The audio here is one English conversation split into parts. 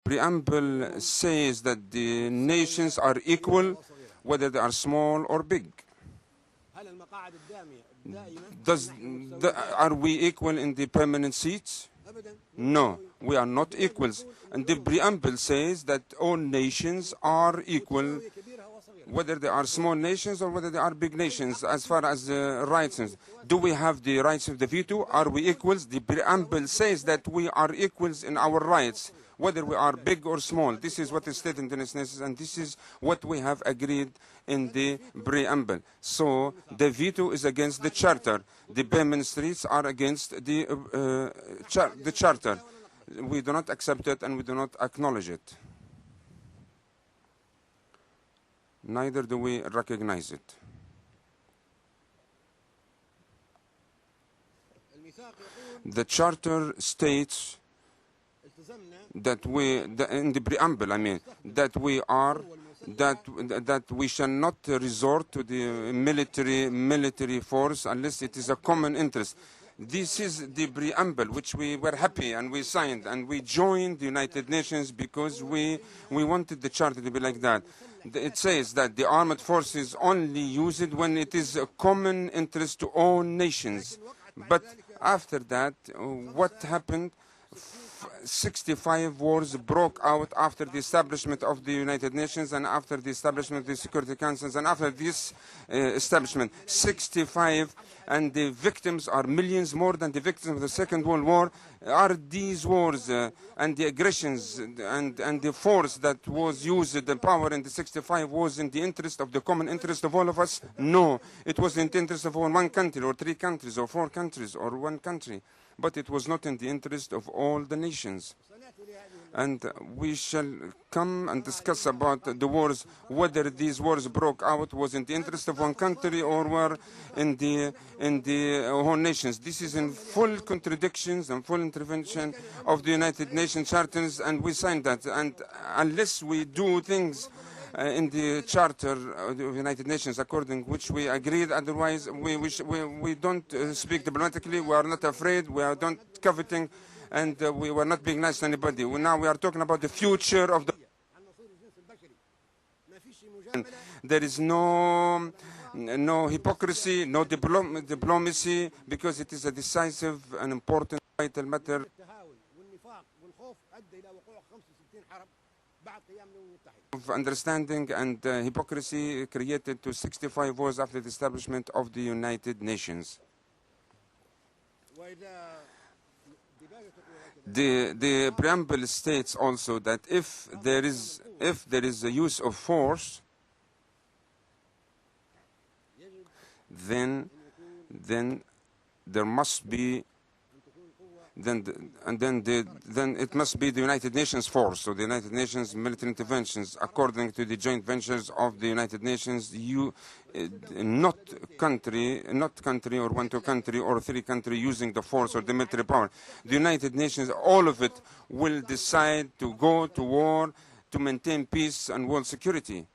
preamble says that the nations are equal, whether they are small or big. Are we equal in the permanent seats? No, we are not equals. And the preamble says that all nations are equal, whether they are small nations or whether they are big nations, as far as rights. Do we have the rights of the veto? Are we equals? The preamble says that we are equals in our rights, whether we are big or small. This is what is stated in the Nations, and this is what we have agreed in the preamble. So the veto is against the charter. The permanent streets are against the charter. We do not accept it and we do not acknowledge it. Neither do we recognize it. The charter states that in the preamble, that we shall not resort to the military force unless it is a common interest. This is the preamble which we were happy and we signed and we joined the United Nations because we wanted the charter to be like that. It says that the armed forces only use it when it is a common interest to all nations. But after that, what happened? 65 wars broke out after the establishment of the United Nations and after the establishment of the Security Councils, and after this establishment, 65, and the victims are millions more than the victims of the Second World War. Are these wars and the aggressions and the force that was used, the power in the 65 was in the interest of the common interest of all of us? No, it was in the interest of one country or 3 countries or 4 countries or 1 country. But it was not in the interest of all the nations. And we shall come and discuss about the wars, whether these wars broke out was in the interest of 1 country or were in the whole nations. This is in full contradictions and full intervention of the United Nations charters, and we signed that. And unless we do things in the Charter of the United Nations according which we agreed, otherwise we don't speak diplomatically, we are not afraid, we are not coveting, and we were not being nice to anybody. Now we are talking about the future of the... There is no hypocrisy, no diplomacy, because it is a decisive and important vital matter. Of understanding and hypocrisy created to 65 wars after the establishment of the United Nations. The preamble states also that if there is a use of force, then there must be then it must be the United Nations force, so the United Nations military interventions, according to the joint ventures of the United Nations. Not country or 1, 2 country or 3 country using the force or the military power. The United Nations, all of it, will decide to go to war to maintain peace and world security.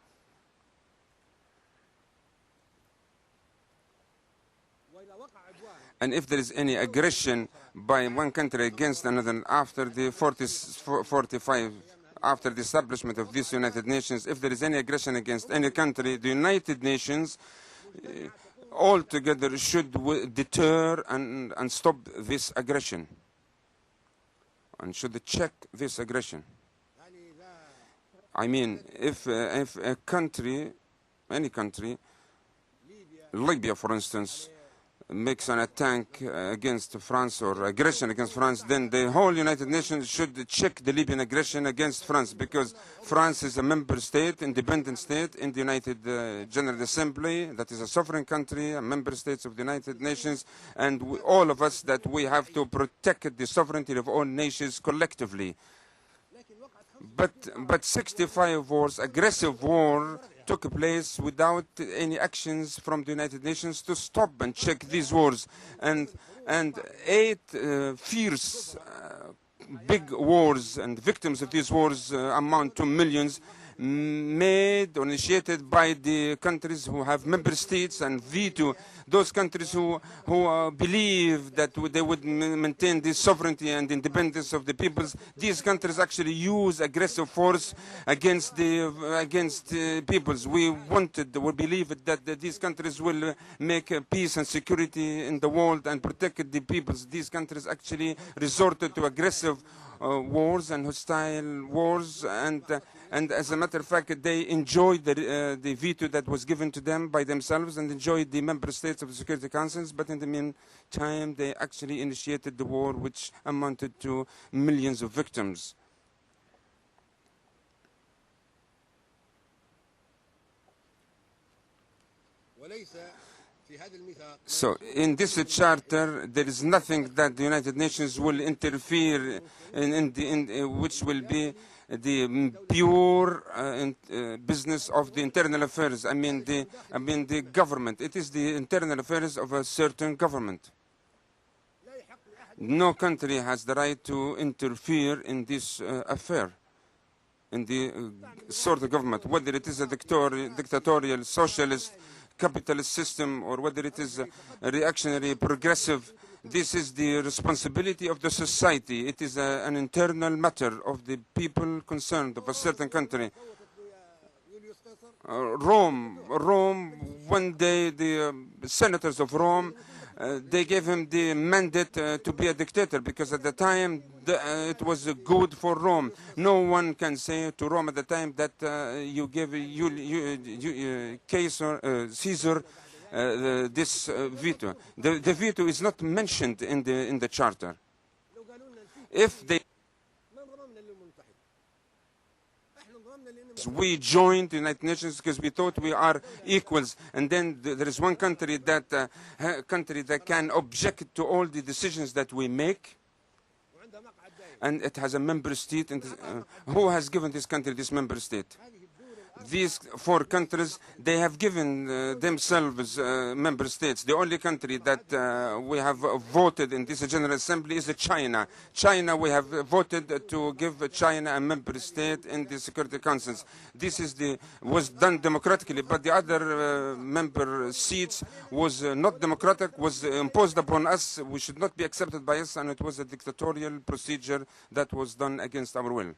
And if there is any aggression by 1 country against another after the 45, after the establishment of this United Nations, if there is any aggression against any country, the United Nations altogether should deter and stop this aggression, and should check this aggression. If a country, any country, Libya for instance, makes an attack against France or aggression against France, then the whole United Nations should check the Libyan aggression against France, because France is a member state, independent state in the United General Assembly, that is a sovereign country, a member state of the United Nations, and all of us that we have to protect the sovereignty of all nations collectively. But 65 wars, aggressive war, took place without any actions from the United Nations to stop and check these wars. And 8 fierce big wars, and victims of these wars amount to millions. made or initiated by the countries who have member states and veto those countries who believe that they would maintain the sovereignty and independence of the peoples. These countries actually use aggressive force against the peoples. We believe that these countries will make peace and security in the world and protect the peoples. These countries actually resorted to aggressive wars and hostile wars, and as a matter of fact, they enjoyed the veto that was given to them by themselves and enjoyed the member states of the Security Councils, but in the meantime, they actually initiated the war, which amounted to millions of victims. So in this charter, there is nothing that the United Nations will interfere in which will be the pure business of the internal affairs. I mean the government. It is the internal affairs of a certain government. No country has the right to interfere in this affair, in the sort of government, whether it is a dictatorial, socialist, capitalist system, or whether it is a reactionary, progressive. This is the responsibility of the society. It is an internal matter of the people concerned of a certain country. Rome, one day the senators of Rome, they gave him the mandate to be a dictator, because at the time it was good for Rome. No one can say to Rome at the time that you gave Caesar this veto. The veto is not mentioned in the charter. If we joined the United Nations because we thought we are equals, and then there is one country that can object to all the decisions that we make, and it has a member state. Who has given this country this member state? These 4 countries, they have given themselves member states. The only country that we have voted in this General Assembly is China. We have voted to give China a member state in the Security Councils. This was done democratically, but the other member seats was not democratic, was imposed upon us. We should not be accepted by us, and it was a dictatorial procedure that was done against our will.